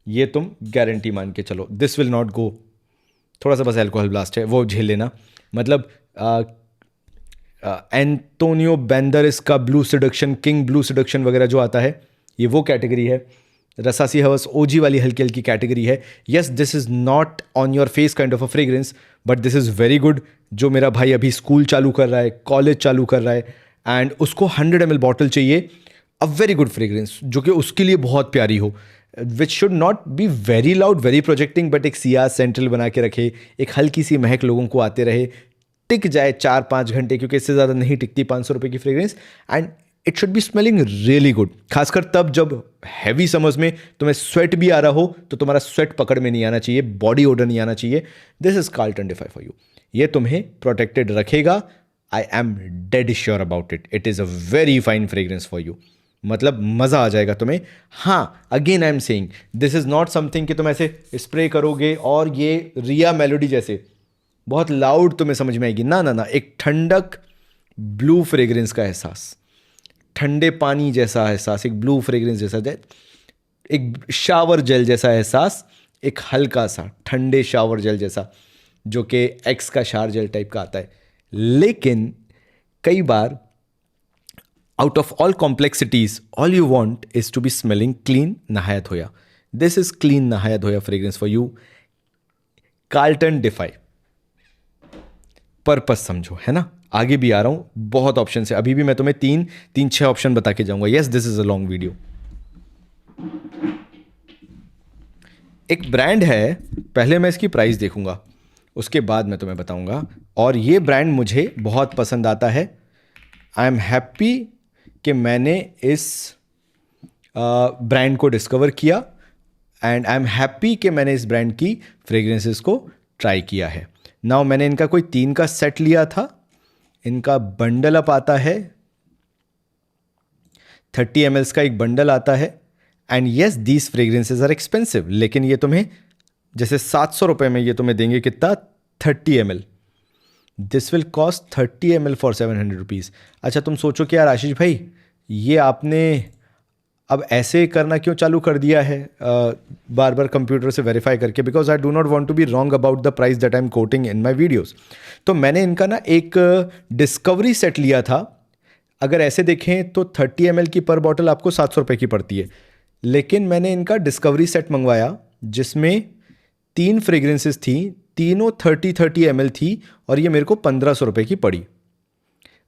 ये तुम गारंटी मान के चलो। दिस विल नॉट गो, थोड़ा सा बस अल्कोहल ब्लास्ट है वो झेल लेना। मतलब एंटोनियो बैंडरेस का blue seduction, king blue seduction वगैरह जो आता है, ये वो कैटेगरी है। रसासी हवस ओजी वाली हल्की हल्की कैटेगरी है। Yes this is not on your face kind of a fragrance, but this is very good. जो मेरा भाई अभी स्कूल चालू कर रहा है, कॉलेज चालू कर रहा है, एंड उसको 100 ml बॉटल चाहिए, अ वेरी गुड फ्रेग्रेंस जो कि उसके लिए बहुत प्यारी हो, which should not be very loud very projecting, but एक सियाज सेंट्रल बना के रखे, एक हल्की सी महक लोगों को आते रहे, टिक जाए 4-5 घंटे, क्योंकि इससे ज़्यादा नहीं टिकती 500 रुपये की fragrance. And it should be smelling really good, खासकर तब जब हैवी समर्स में तुम्हें स्वेट भी आ रहा हो, तो तुम्हारा स्वेट पकड़ में नहीं आना चाहिए, बॉडी ओडर नहीं आना चाहिए। This is Carlton defy for you, ये तुम्हें प्रोटेक्टेड रखेगा। I am dead sure about it, it is a very fine fragrance for you, मतलब मज़ा आ जाएगा तुम्हें। हाँ again I am saying this is not something कि तुम ऐसे स्प्रे करोगे और ये रिया मेलोडी जैसे बहुत लाउड तुम्हें समझ में आएगी, ना ना ना। एक ठंडक ब्लू फ्रेग्रेंस का एहसास, ठंडे पानी जैसा एहसास, एक ब्लू फ्रेग्रेंस जैसा, एक शावर जेल जैसा एहसास, एक हल्का सा ठंडे शावर जेल जैसा, जो कि एक्स का शावर जेल टाइप का आता है। लेकिन कई बार out of all complexities all you want is to be smelling clean, नहाया धोया। दिस इज क्लीन नहाया धोया fragrance for you, Carlton Defy. Purpose समझो, है ना। आगे भी आ रहा हूं, बहुत ऑप्शन है, अभी भी मैं तुम्हें 3-6 ऑप्शन बता के जाऊंगा। Yes this is a long video. एक ब्रांड है, पहले मैं इसकी प्राइस देखूंगा उसके बाद मैं तुम्हें बताऊंगा, और ये ब्रांड मुझे बहुत पसंद आता है। आई एम हैप्पी कि मैंने इस ब्रांड को डिस्कवर किया एंड आई एम हैप्पी कि मैंने इस ब्रांड की फ्रेग्रेंसेस को ट्राई किया है. नाउ मैंने इनका कोई 3 का सेट लिया था. इनका बंडल अप आता है, 30 ml का एक बंडल आता है. And yes these fragrances are expensive, लेकिन ये तुम्हें जैसे 700 रुपये में ये तुम्हें देंगे कितना, 30 ml. This will cost 30 ml for 700 rupees. अच्छा तुम सोचो कि यार आशीष भाई ये आपने अब ऐसे करना क्यों चालू कर दिया है बार बार कंप्यूटर से वेरीफाई करके, because I do not want to be wrong about the price that I am quoting in my videos. तो मैंने इनका ना एक डिस्कवरी सेट लिया था. अगर ऐसे देखें तो 30 ml की पर बॉटल आपको 700 रुपये की पड़ती है, लेकिन मैंने इनका डिस्कवरी सेट मंगवाया जिसमें 3 फ्रेग्रेंसेस थी, तीनों 30 ml थी और ये मेरे को 1500 रुपये की पड़ी.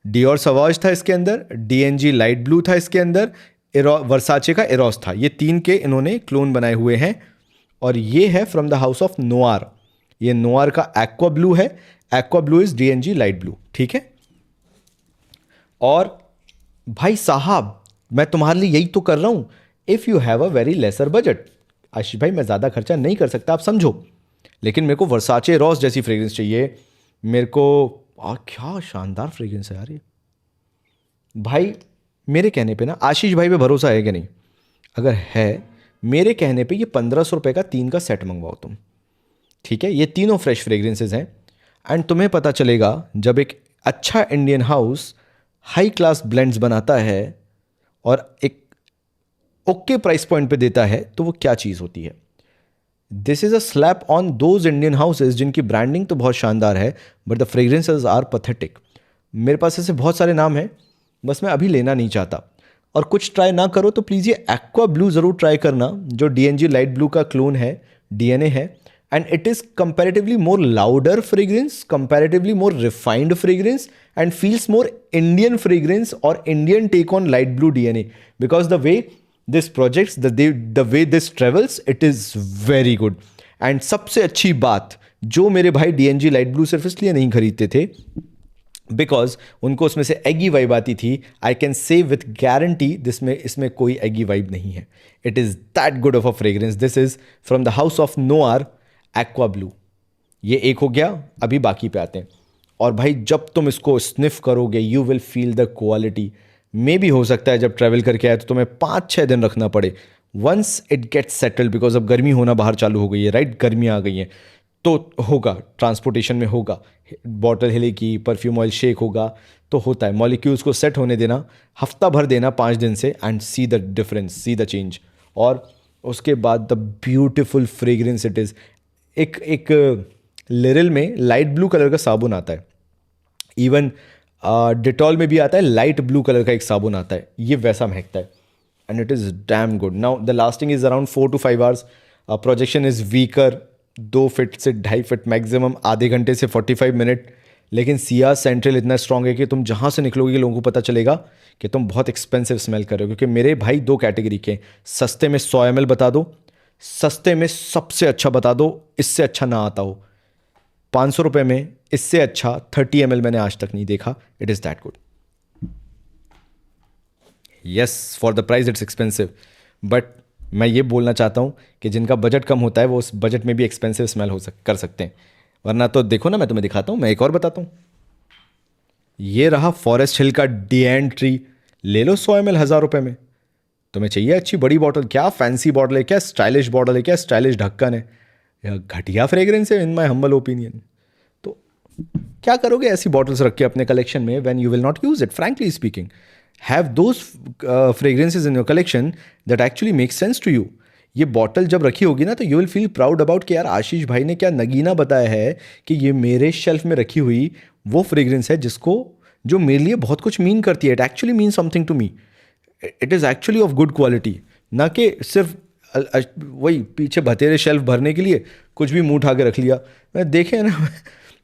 डियोर सवाज था इसके अंदर, DNG लाइट ब्लू था इसके अंदर, वर्साचे का एरोस था. ये 3 के इन्होंने क्लोन बनाए हुए हैं. और ये है from the house of noir. ये नोआर का एक्वा ब्लू है. Aqua blue is DNG light blue, ठीक है. और भाई साहब मैं तुम्हारे लिए यही तो कर रहा हूं. If you have a very lesser budget, Ashish भाई मैं ज़्यादा खर्चा नहीं कर सकता, आप समझो, लेकिन मेरे को वर्साचे रॉस जैसी फ्रेग्रेंस चाहिए. मेरे को क्या शानदार फ्रेग्रेंस है यार ये. भाई मेरे कहने पे ना, आशीष भाई पे भरोसा है कि नहीं? अगर है, मेरे कहने पे ये 1500 रुपये का 3 का सेट मंगवाओ तुम, ठीक है. ये तीनों फ्रेश फ्रेग्रेंसेज हैं. एंड तुम्हें पता चलेगा जब एक अच्छा Indian house high class blends बनाता है और एक ओके प्राइस पॉइंट पे देता है तो वो क्या चीज़ होती है. This is a slap on those Indian houses जिनकी ब्रांडिंग तो बहुत शानदार है but the fragrances are pathetic. मेरे पास ऐसे बहुत सारे नाम हैं, बस मैं अभी लेना नहीं चाहता. और कुछ ट्राई ना करो तो प्लीज़ ये एक्वा ब्लू ज़रूर ट्राई करना, जो DNG लाइट ब्लू का क्लोन है, DNA है. And it is comparatively more louder fragrance, comparatively more refined fragrance and feels more Indian fragrance और Indian take on light blue DNA. Because the way this projects, the way this travels, it is very good. And सबसे अच्छी बात, जो मेरे भाई DNG लाइट ब्लू सिर्फ इसलिए नहीं खरीदते थे बिकॉज उनको उसमें से एगी वाइब आती थी. I can say with guarantee इसमें कोई एगी वाइब नहीं है. It is that good of a fragrance. This is from the house of noir aqua blue. ये एक हो गया. अभी बाकी पे आते हैं. और भाई जब तुम इसको स्निफ करोगे you will feel the quality. मे भी हो सकता है जब ट्रैवल करके आए तो तुम्हें 5-6 दिन रखना पड़े. Once it gets settled, because अब गर्मी होना बाहर चालू हो गई है, राइट, गर्मियाँ आ गई हैं, तो होगा, ट्रांसपोर्टेशन में होगा, बॉटल हिलेगी, परफ्यूम ऑयल शेक होगा, तो होता है. मॉलिक्यूल्स को सेट होने देना, हफ्ता भर देना 5 दिन से, and see the difference, see the change. और उसके बाद the beautiful fragrance it is. एक लिरिल में लाइट ब्लू कलर का साबुन आता है, इवन डिटॉल में भी आता है, लाइट ब्लू कलर का एक साबुन आता है, ये वैसा महकता है. And it is damn good. Now the lasting is around 4 to 5 hours. Projection is weaker, 2 feet से 2.5 फीट मैक्सिमम, आधे घंटे से 45 मिनट. लेकिन सिया सेंट्रल इतना स्ट्रॉन्ग है कि तुम जहाँ से निकलोगे लोगों को पता चलेगा कि तुम बहुत एक्सपेंसिव स्मेल कर रहे हो. क्योंकि मेरे भाई 2 कैटेगरी के, सस्ते में 100 ml बता दो, सस्ते में सबसे अच्छा बता दो, इससे अच्छा ना आता हो. 500 रुपये में इससे अच्छा 30 ml मैंने आज तक नहीं देखा. It is that good. Yes, for the price it's expensive, but मैं ये बोलना चाहता हूँ कि जिनका बजट कम होता है वो उस बजट में भी एक्सपेंसिव स्मेल कर सकते हैं. वरना तो देखो ना, मैं तुम्हें दिखाता हूँ, मैं एक और बताता हूँ. ये रहा फॉरेस्ट हिल का डिएन ट्री. ले लो 100 ml 1000 रुपये में. तुम्हें चाहिए अच्छी बड़ी बॉटल, क्या फैंसी बॉटल है, क्या स्टाइलिश बॉटल है, क्या स्टाइलिश ढक्कन है, या घटिया फ्रेग्रेंस है इन माई हम्बल ओपिनियन. तो क्या करोगे ऐसी बॉटल्स रख के अपने कलेक्शन में when you will not use it. Frankly speaking, have those fragrances in your collection that actually make sense to you. ये बॉटल जब रखी होगी ना तो you will feel proud about कि यार आशीष भाई ने क्या नगीना बताया है कि ये मेरे शेल्फ में रखी हुई वो फ्रेग्रेंस है जो मेरे लिए बहुत कुछ मीन करती है. It actually mean something to me. It is actually of good quality, ना कि सिर्फ वही पीछे भतेरे शेल्फ भरने के लिए कुछ भी मुंह उठा के रख लिया. मैं देखे ना,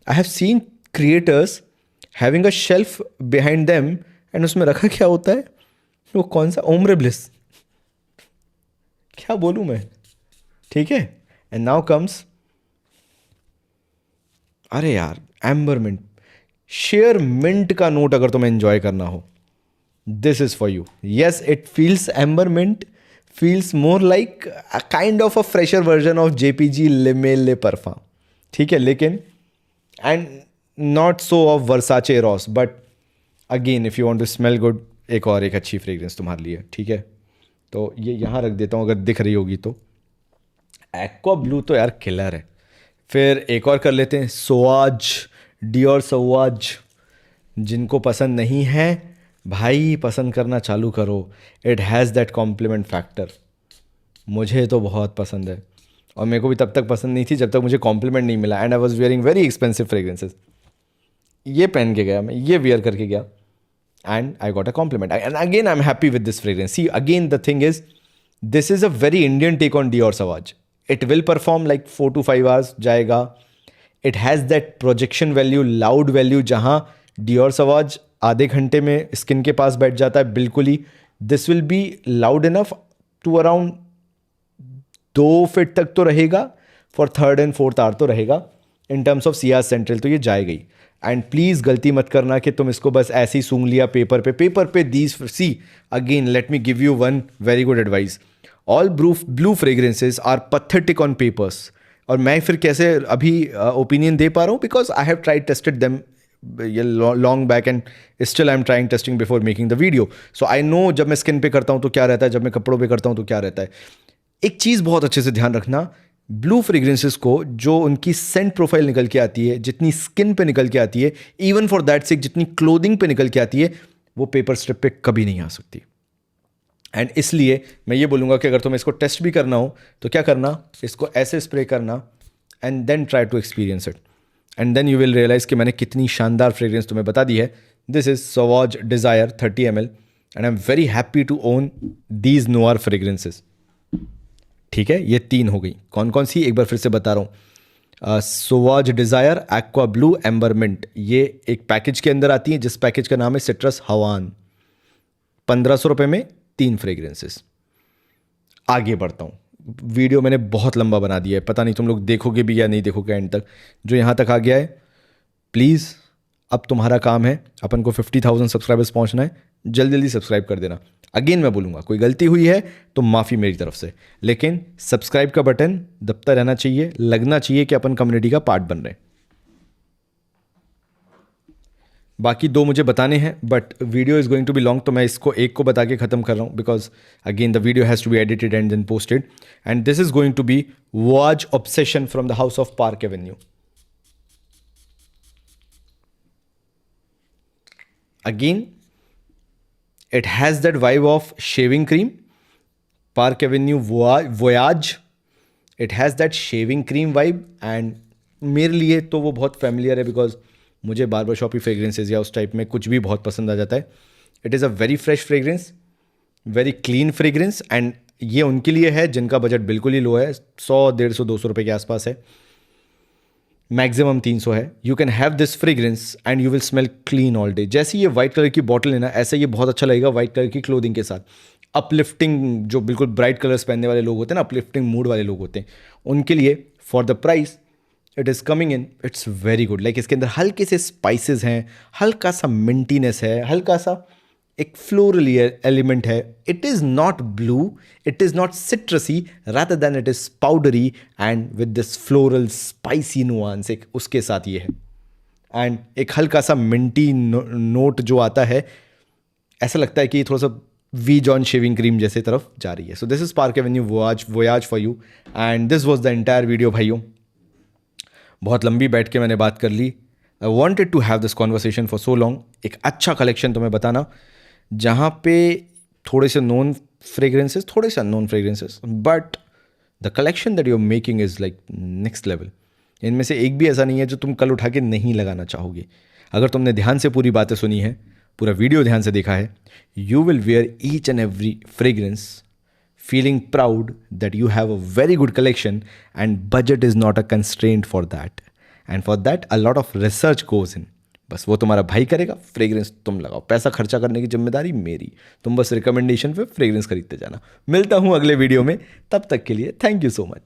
I have seen creators having a shelf behind them and उसमें रखा क्या होता है, वो कौन सा ओम्रे ब्लिस, क्या बोलूँ मैं, ठीक है. एंड नाउ कम्स, अरे यार, एम्बर मिंट, शेयर मिंट का नोट अगर तुम्हें एंजॉय करना हो this is for you. Yes, it feels amber mint, feels more like a kind of a fresher version of JPG Le Male Le Parfum. ठीक है, लेकिन and not so of Versace Ross, but again if you want to smell good, एक और एक अच्छी फ्रेग्रेंस तुम्हारे लिए. ठीक है, तो ये यहाँ रख देता हूँ अगर दिख रही होगी तो. एक्वा ब्लू तो यार किलर है. फिर एक और कर लेते हैं, सोआज, डियोर सोआज. जिनको पसंद नहीं है भाई, पसंद करना चालू करो. It has that compliment factor. मुझे तो बहुत पसंद है, और मेरे को भी तब तक पसंद नहीं थी जब तक मुझे कॉम्प्लीमेंट नहीं मिला. And I was wearing very expensive fragrances. ये पहन के गया मैं, ये वेयर करके गया, and I got a compliment. And again I am happy with this fragrance. See again the thing is, this is a very Indian take on Dior Sauvage. It will perform like 4 to 5 hours जाएगा. It has that projection value, loud value, जहाँ डियोर सवाज आधे घंटे में स्किन के पास बैठ जाता है बिल्कुल ही. This will be loud enough to around 2 feet तक तो रहेगा. For 3rd and 4th hour तो रहेगा. In terms of Ciaz central तो ये जाएगा ही. एंड प्लीज़ गलती मत करना कि तुम इसको बस ऐसे ही सूंघ लिया पेपर पे दीज. See again let me give you one very good advice. All blue fragrances are pathetic on papers. और मैं फिर कैसे अभी ओपिनियन दे पा रहा हूँ, because I have tried tested them long back and still I am trying testing before making the video. So I know जब मैं स्किन पे करता हूँ तो क्या रहता है, जब मैं कपड़ों पे करता हूँ तो क्या रहता है. एक चीज़ बहुत अच्छे से ध्यान रखना, ब्लू फ्रेग्रेंसेस को जो उनकी सेंट प्रोफाइल निकल के आती है, जितनी स्किन पे निकल के आती है, इवन फॉर दैट सेक जितनी क्लोथिंग पे निकल के आती है, वो पेपर स्ट्रिप पे कभी नहीं आ सकती. एंड इसलिए मैं ये बोलूँगा कि अगर तुम्हें इसको टेस्ट भी करना हो तो क्या करना, इसको ऐसे स्प्रे करना and then try to experience it. And then you will realize कि मैंने कितनी शानदार फ्रेग्रेंस तुम्हें बता दी है. This is Sauvage Desire 30 ml and I am very happy to own these noir fragrances. ठीक है, ये 3 हो गई. कौन कौन सी, एक बार फिर से बता रहा हूँ. Sauvage Desire, Aqua Blue, Amber Mint, ये एक पैकेज के अंदर आती है जिस पैकेज का नाम है सिट्रस हवान. 1500 रुपये में 3 फ्रेग्रेंसेस. आगे बढ़ता हूँ. वीडियो मैंने बहुत लंबा बना दिया है, पता नहीं तुम लोग देखोगे भी या नहीं देखोगे एंड तक. जो यहाँ तक आ गया है, प्लीज़ अब तुम्हारा काम है, अपन को 50,000 सब्सक्राइबर्स पहुँचना है. जल्दी जल्दी सब्सक्राइब कर देना. अगेन मैं बोलूँगा, कोई गलती हुई है तो माफ़ी मेरी तरफ से, लेकिन सब्सक्राइब का बटन दबता रहना चाहिए, लगना चाहिए कि अपन कम्युनिटी का पार्ट बन रहे हैं. बाकी 2 मुझे बताने हैं, but video is going to be long, तो मैं इसको एक को बता के ख़त्म कर रहा हूँ, because again the video has to be edited and then posted. And this is going to be was obsession from the house of Park Avenue. अगेन it has that vibe of shaving cream. Park Avenue Voyage, it has that shaving cream vibe. and मेरे लिए तो वो बहुत familiar है, because मुझे बार्बर शॉपी फ्रेग्रेंसेज या उस टाइप में कुछ भी बहुत पसंद आ जाता है. It is a very fresh fragrance, very clean fragrance. And ये उनके लिए है जिनका बजट बिल्कुल ही लो है, 100, 150, 200 रुपये के आसपास है. मैक्सिमम 300 है. You can have this fragrance and you will smell clean all day. जैसे ये वाइट कलर की बॉटल है ना, ऐसे ये बहुत अच्छा लगेगा वाइट कलर की क्लोथिंग के साथ. अपलिफ्टिंग, जो बिल्कुल ब्राइट कलर्स पहनने वाले लोग होते हैं ना, अपलिफ्टिंग मूड वाले लोग होते हैं, उनके लिए for the price it is coming in, it's very good. Like इसके अंदर हल्के से स्पाइसेस हैं, हल्का सा मिंटीनेस है, हल्का सा एक फ्लोरल एलिमेंट है. It is not blue, it is not सिट्रसी, rather than it is powdery and with this floral spicy nuance, एक उसके साथ ये है. एंड एक हल्का सा मिंटी नोट जो आता है, ऐसा लगता है कि थोड़ा सा वी जॉन शेविंग क्रीम जैसे तरफ जा रही है. So this is Park Avenue Voyage for you. And this was the entire video भाइयों. बहुत लंबी बैठ के मैंने बात कर ली. I wanted to have this conversation for so long. एक अच्छा कलेक्शन तुम्हें बताना, जहाँ पे थोड़े से नोन फ्रेग्रेंसेस, थोड़े से unknown fragrances, but the collection that you are making is like next level. इनमें से एक भी ऐसा नहीं है जो तुम कल उठा के नहीं लगाना चाहोगे. अगर तुमने ध्यान से पूरी बातें सुनी है, पूरा वीडियो ध्यान से देखा है, you will wear each and every fragrance feeling proud that you have a very good collection and budget is not a constraint for that. And for that a lot of research goes in. बस वो तुम्हारा भाई करेगा, फ्रेग्रेंस तुम लगाओ. पैसा खर्चा करने की जिम्मेदारी मेरी. तुम बस रिकमेंडेशन पे फ्रेग्रेंस खरीदते जाना. मिलता हूँ अगले वीडियो में, तब तक के लिए थैंक यू सो मच.